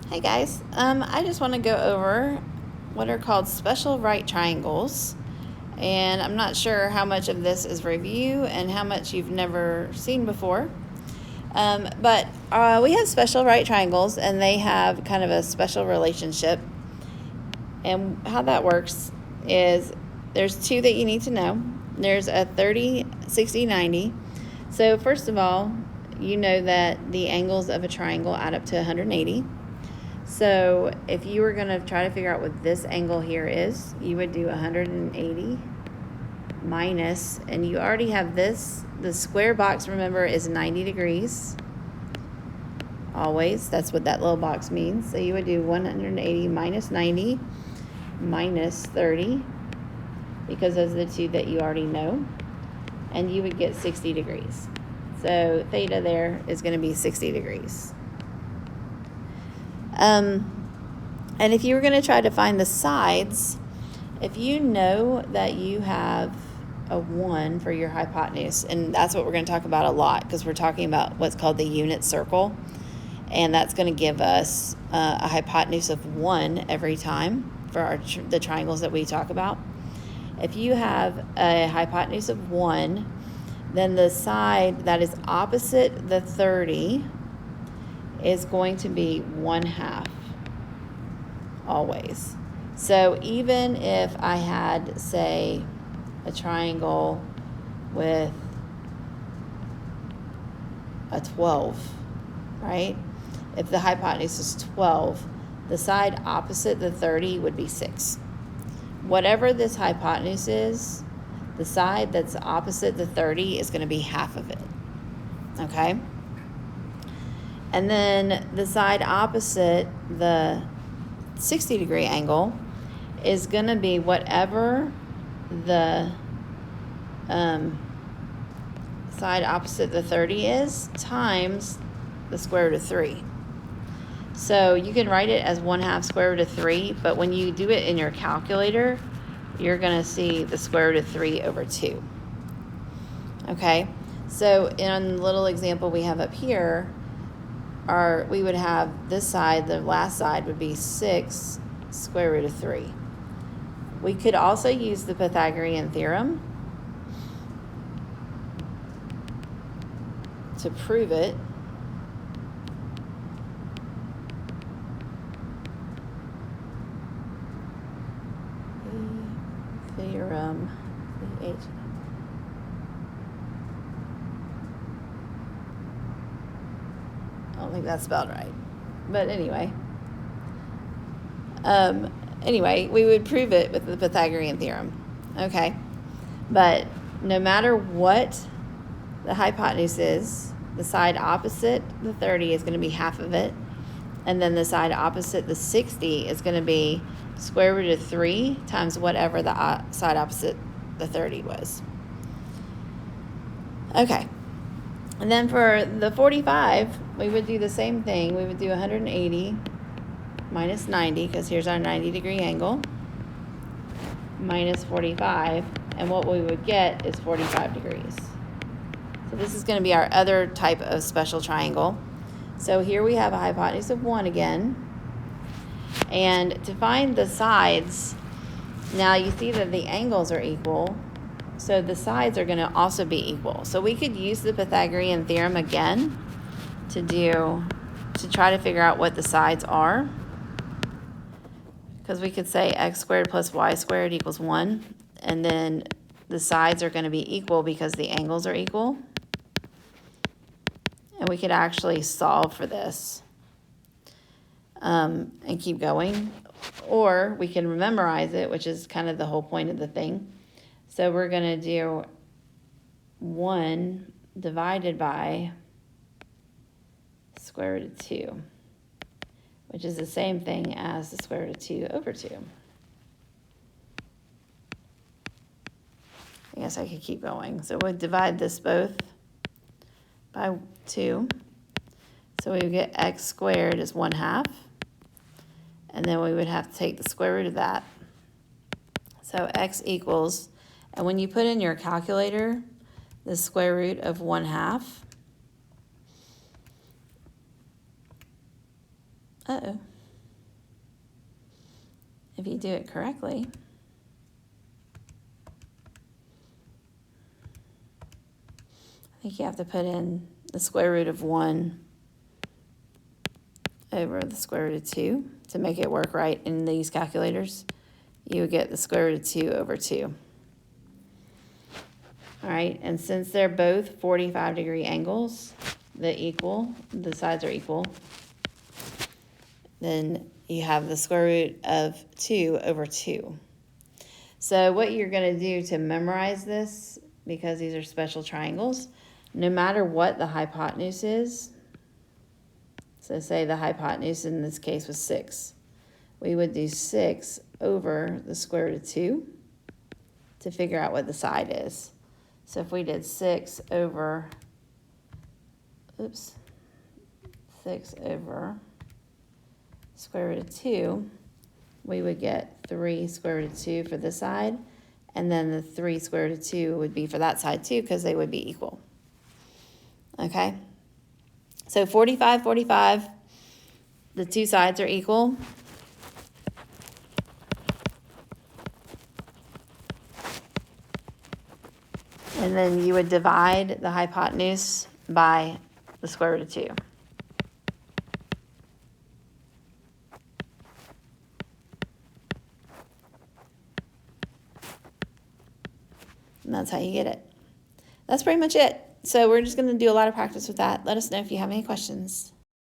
Hey guys, I just want to go over what are called special right triangles, and I'm not sure how much of this is review and how much you've never seen before, but we have special right triangles and they have kind of a special relationship, and how that works is there's two that you need to know. There's a 30, 60, 90. So first of all, you know that the angles of a triangle add up to 180. So if you were going to try to figure out what this angle here is, you would do 180 minus, and you already have this. The square box, remember, is 90 degrees. Always. That's what that little box means. So you would do 180 minus 90 minus 30, because those are the two that you already know. And you would get 60 degrees. So theta there is going to be 60 degrees. And if you were going to try to find the sides, if you know that you have a 1 for your hypotenuse, and that's what we're going to talk about a lot because we're talking about what's called the unit circle, and that's going to give us a hypotenuse of 1 every time for the triangles that we talk about. If you have a hypotenuse of 1, then the side that is opposite the 30 is going to be 1/2 always. So even if I had, say, a triangle with a 12, right? If the hypotenuse is 12, the side opposite the 30 would be 6. Whatever this hypotenuse is, the side that's opposite the 30 is going to be half of it, okay? And then the side opposite the 60-degree angle is going to be whatever the side opposite the 30 is times the square root of 3. So you can write it as 1/2 square root of 3, but when you do it in your calculator, you're going to see the square root of 3 over 2. Okay, so in the little example we have up here, we would have this side, the last side would be 6 square root of 3. We could also use the Pythagorean theorem to prove it. Theorem, I don't think that's spelled right, but anyway. Anyway, we would prove it with the Pythagorean theorem, okay? But no matter what the hypotenuse is, the side opposite the 30 is going to be half of it, and then the side opposite the 60 is going to be square root of 3 times whatever the side opposite the 30 was. Okay. And then for the 45, we would do the same thing. We would do 180 minus 90, because here's our 90-degree angle, minus 45, and what we would get is 45 degrees. So this is going to be our other type of special triangle. So here we have a hypotenuse of 1 again, and to find the sides, now you see that the angles are equal, so the sides are going to also be equal. So we could use the Pythagorean theorem again to try to figure out what the sides are. Because we could say x squared plus y squared equals 1, and then the sides are going to be equal because the angles are equal. And we could actually solve for this and keep going. Or we can memorize it, which is kind of the whole point of the thing. So we're going to do 1 divided by square root of 2, which is the same thing as the square root of 2 over 2. I guess I could keep going. So we'll divide this both by 2. So we would get x squared is 1/2. And then we would have to take the square root of that. So x equals, and when you put in your calculator the square root of 1/2, Uh-oh. if you do it correctly. I think you have to put in the square root of 1 over the square root of 2 to make it work right in these calculators. You would get the square root of 2 over 2. All right, and since they're both 45-degree angles, the sides are equal, then you have the square root of 2 over 2. So what you're going to do to memorize this, because these are special triangles, no matter what the hypotenuse is, so say the hypotenuse in this case was 6, we would do 6 over the square root of 2 to figure out what the side is. So if we did 6 over 6 over square root of 2, we would get 3 square root of 2 for this side, and then the 3 square root of 2 would be for that side too, because they would be equal. Okay? So 45, 45, the two sides are equal. And then you would divide the hypotenuse by the square root of 2. And that's how you get it. That's pretty much it. So we're just going to do a lot of practice with that. Let us know if you have any questions.